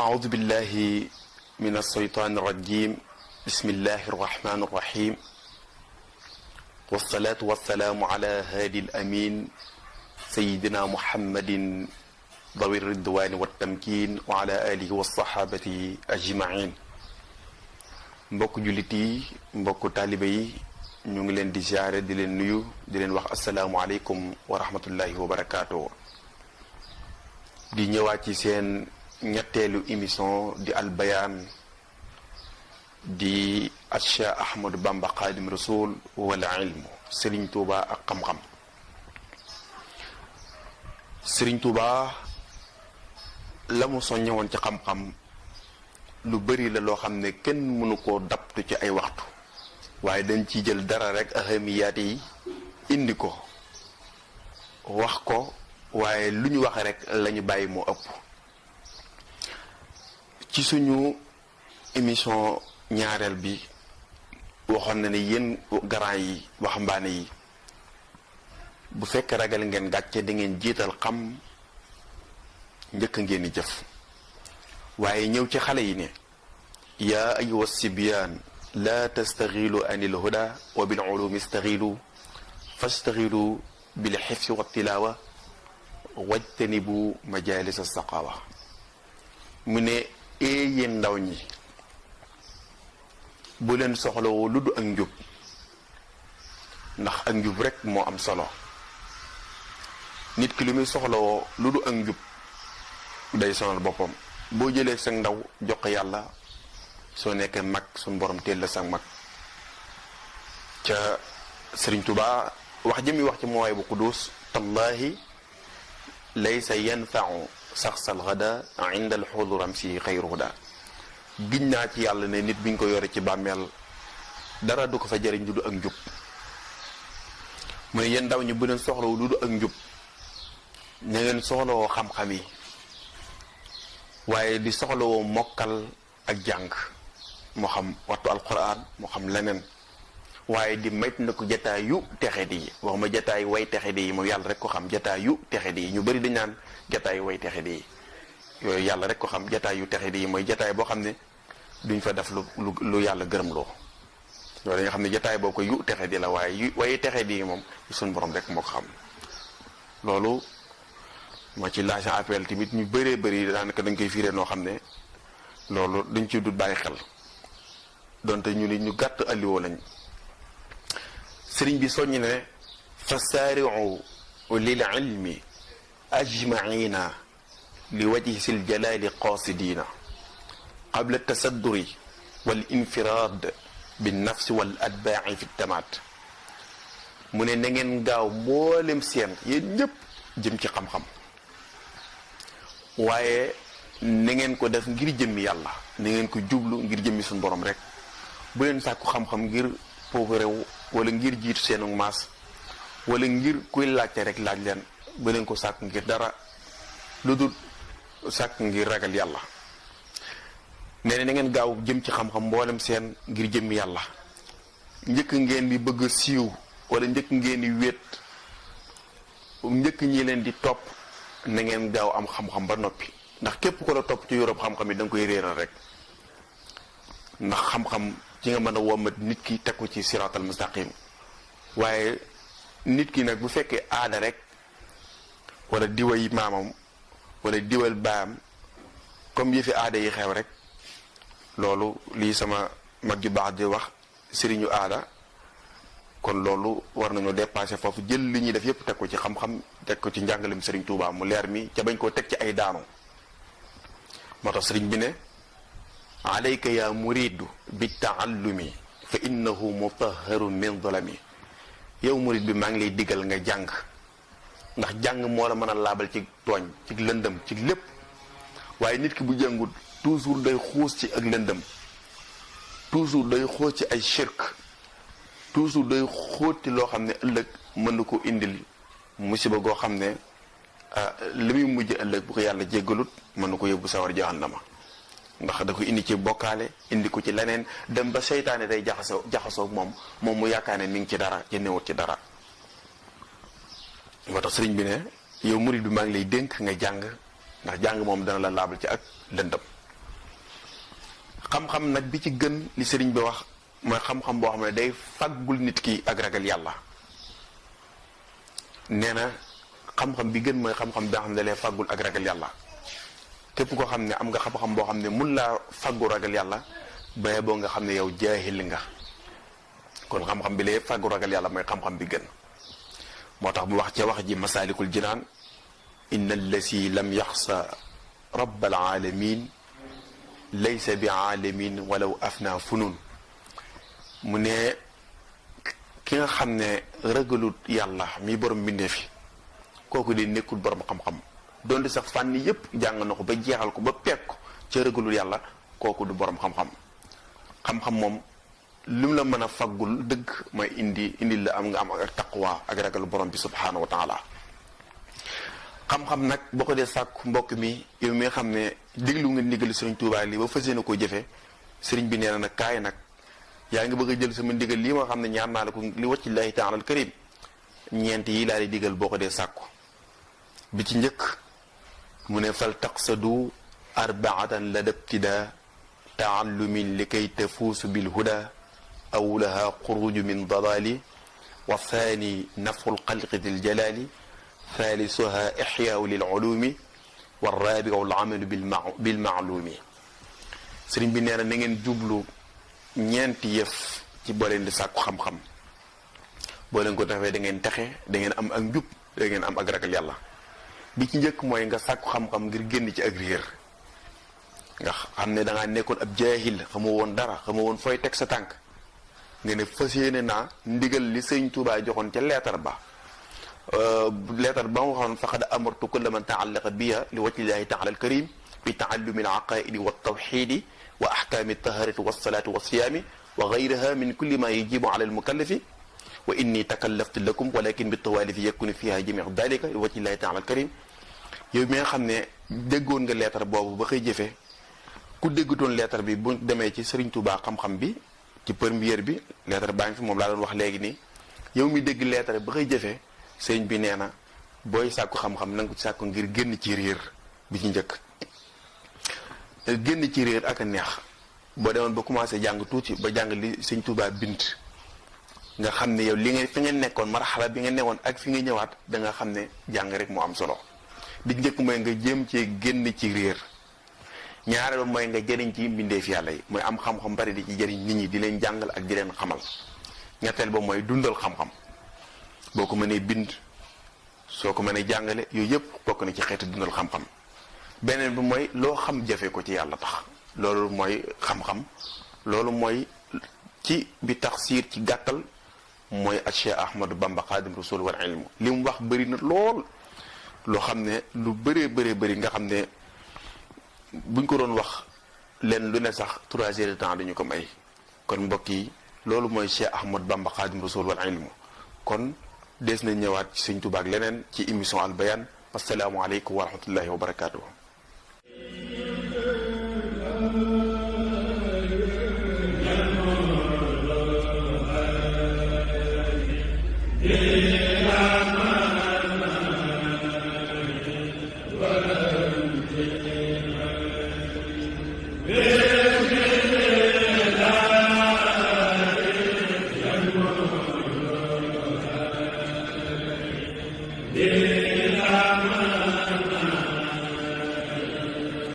أعوذ بالله من الشيطان الرجيم بسم الله الرحمن الرحيم والصلاة والسلام على هادي الأمين سيدنا محمد ذوي الرضوان والتمكين وعلى آله والصحابة أجمعين mbokk jullit yi mbokk taalibe yi ñu ngi leen di ziare di leen nuyu di leen wax asalaamualeykum wa rahmatullahi wa barakaatu. di ñëwaat ci seen ñetteelu émission di albayaan di Cheikh Ahmadou Bamba Xaadim Rasul wala ilmu Serigne Touba ak xam-xam. Serigne Touba la mu soññewoon ci xam-xam lu bari la loo xam ne kenn mënu koo daptu ci ay waxtu waaye dañ ci jël dara rek ahamiyaat yi indi ko wax ko waaye lu ñu wax rek lañu bàyyi moo ëpp. ci suñu émission ñaareel bi waxoon na ne yéen garant yi waxambaane yi bu fekk ragal ngeen gàcce di ngeen jiital xam njëkk ngeen di jëf waaye ñëw ci xale yi ne yaa ayuha sibyaan laa tastaxilu anil huda wa bil ulumi staxilu fastaxilu bil xifsi wa tilaawa wajtanibu majalis saqaawa. mu ne yéen ndaw ñi bu leen soxlawoo lu du ak njub ndax ak njub rek moo am solo. nit ki lu muy soxlawoo lu du ak njub day sonal boppam. boo jëlee sa ndaw jox ko yàlla soo nekkee mag suñ borom teel la sang mag. ca Sëriñ Tuubaa wax jëmi wax ci mooy bu Quddus tallaahi laysa yanfau saxsal gada inda al xuduram si xayru huda. giñ naa ci yàlla ne nit biñ ko yore ci bàmmeel dara du ko fa jëriñ lu du ak njub. mu ne yéen ndaw ñi bu leen soxlawu lu du ak njub na ngeen soxlawoo xam-xam yi waaye di soxlawoo mokkal ak jàng moo xam wattu alquran moo xam leneen waaye di mayt na ko jataay yu texe di yi waxuma jataay way texe di yi moom yàlla rek ko xam jataay yu texe di yi ñu bëri dañ naan jataay way texe di yi yooyu yàlla rek ko xam jataay yu texe di yi mooy jataay boo xam ne duñ fa def lu yàlla gërëm loo loolu dañnga xam ne jataay boo ko yu texe di la waaye yu way texe di yi moom suñ borom rek moo ko xam. loolu moo ci lancé appel tamit ñu bëree bëri daanaka dañ koy fiiree noo xam ne loolu dañ ci dut bàyyi xel donte ñu ni ñu gàtt alliwoo lañ. sëriñ bi soññ ne fa saariu lil ilmi ajmaina li wajhi sil jalali qasidina qabla tasadduri wal infirad bin nafsi wal atbaai fi tamaat. mu ne na ngeen gaaw mboolem seen yéen ñëpp jëm ci xam-xam waaye na ngeen ko def ngir jëmmi yàlla na ngeen ko jublu ngir jëmmi suñu borom rek. bu leen sàkku xam-xam ngir foofu réew wala ngir jiitu seenu maas wala ngir kuy laajte rek laaj leen bu leen ko sàkk ngir dara lu dul sàkk ngir ragal yàlla. nee na ngeen gaaw jëm ci xam-xam mboolem seen ngir jëmmi yàlla. njëkk ngeen di bëgg siiw wala njëkk ngeen di wéet njëkk ñi leen di topp na ngeen gaaw am xam-xam ba noppi ndax képp ko la topp ci Europe xam-xam yi da nga koy réeral rek. ndax xam-xam ci nga mën a womat nit ki teg ko ci siraatal mustaqim waaye nit ki nag bu fekkee aada rek wala diway maamam wala diwal baam comme yëfi aada yi xew rek loolu lii sama mag ju baax di wax sëriñu aada kon loolu war nañoo dépasser foofu jël li ñuy def yépp teg ko ci xam-xam teg ko ci njàngalem sëriñ Tuubaa mu leer mi ca bañ koo teg ci ay daanu. moo tax sëriñ bi ne alayka ya muridu bi taallumi fa innahu mutahharun min dolami. yow murid bi maa ngi lay diggal nga jàng ndax jàng moo la mën a laabal ci tooñ ci lëndëm ci lépp waaye nit ki bu jàngut toujours day xuus ci ak lëndëm toujours day xuus ci ay shirk toujours day xóoti loo xam ne ëllëg mën na ko indil musiba goo xam ne li muy mujj ëllëg bu ko yàlla jéggalut mën na ko yóbbu sawar jahannama ndax da ko indi ci bokkaale indi ko ci leneen dem ba seytaane day jaxasoo moom mu yaakaar ne mi ngi ci dara ci newut ci dara. moo tax sëriñ bi ne yow murid bi maa ngi lay dénk nga jàng ndax jàng moom dana la laabal ci ak lëndëm xam-xam nag bi ci gën li sëriñ bi wax mooy xam-xam boo xam ne day faggul nit ki ak ragal yàlla. nee na xam-xam bi gën mooy xam-xam bi nga xam ne lay faggul ak ragal yàlla. képp koo xam ne am nga xam-xam boo xam ne mun laa faggu ragal yàlla baye boo nga xam ne yow jaahil nga. kon xam-xam bi lay faggu ragal yàlla mooy xam-xam bi gën. moo tax bu wax ca wax ji masaalikul jinaan inna allasi lam yaxsa rabbal alamin laysa bi alamin walaw afna funun. mu ne ki nga xam ne ragalut yàlla mi borom mbindeef fi kooku de nekkul borom xam-xam donte sax fànn yépp jàng na ko ba jeexal ko ba peeg ko ca ragalul yàlla kooku du borom xam-xam. xam-xam moom lim la mën a faggul dëgg mooy indi la am nga am ak taqwa ak ragal borom bi subhaanahu wa taala. xam-xam nag boo ko dee sàkku mbokk mi yow mi nga xam ne déglu nga ndigal sëriñ Tuubaa lii ba fas yéene koo jëfe sëriñ bi nee na nag kaay nag yaa ngi bëgg a jël sama ndigal lii ma xam ne ñaan naa la ko li wacci laahi taala al karim ñeent yi laa di digal boo ko dee sàkku. bi ci njëkk mu ne fal taqsadu arbaatan la dabtida taallumin li kay tafuusu bil huda awlaha xuruju min dalali wa thani nafu lxalqi dil jalali thaalisuha ixyaau lil ulumi wa raabiu al amalu bil maalumi. sëriñ bi nee na na ngeen jublu ñeenti yëf ci boo leen di sàkku xam-xam boo leen ko defee da ngeen texe da ngeen am ak njub da ngeen am ak ragal yàlla. bi ci njëkk mooy nga sàkku xam-xam ngir génn ci ak réer nga xam ne dangaa nekkoon ab jaahil xamoo woon dara xamoo woon fooy teg sa tànk nga ne fas yéene naa ndigal li sëñ Tuubaa joxoon ca leetar ba mu waxoon faqad amartu kulla man taallaqa biya li wajhillaahi taala al karim bi taallumi al aqaidi wa tawxidi wa ahkaami taharati wa salaati wa siyaami wa gayriha min kulli ma yajibu ala al mukallafi wa inni takallaftu lakum walakin bi tawaalifi yakunu fiha jamiu dalika li wajhillaahi taala al karim. yow mi nga xam ne déggoon nga leetar boobu ba koy jëfe ku déggutoon leetar bi bu demee ci Sëriñ Tuubaa xam-xam bi ci première bi leetar baa ngi fi moom laa doon wax léegi nii yow mi dégg leetar ba koy jëfe sëriñ bi nee na booy sàkku xam-xam na nga ko sàkku ngir génn ci réer bi ci njëkk. génn ci réer ak a neex boo demoon ba commencé jàng tuuti ba jàng li Sëriñ Tuubaa bind nga xam ne yow li nga fi nga nekkoon marxala bi nga newoon ak fi nga ñëwaat da nga xam ne jàng rek moo am solo. bi njëkk mooy nga jéem cee génn ci réer ñaareel mooy nga jëriñ ci mbindeef yàlla yi mooy am xam-xam bari di ci jëriñ nit ñi di leen jàngal ak di leen xamal. ñetteel ba mooy dundal xam-xam boo ko mënee bind soo ko mënee jàngale yooyu yëpp bokk na ci xeetu dundal xam-xam. beneen bi mooy loo xam jafe ko ci yàlla tax loolu mooy xam-xam loolu mooy ci bi tax siir ci gàttal mooy Cheikh Ahmadou Bamba Xaadim Rasul wal ilmu li mu wax bëri na lool. loo xam ne lu bëree bëri nga xam ne buñ ko doon wax leen lu ne sax 3 heures de temps dañu ko may kon mbokk yi loolu mooy Cheikh Ahmad Bamba Xaadim Rasul wal ilmu kon des na ñëwaat ci Sëriñ Tuubaa ak leneen ci émission Al Bayaan asalaamaaleykum wa rahmatullahi wa barakaatuh. Yeah.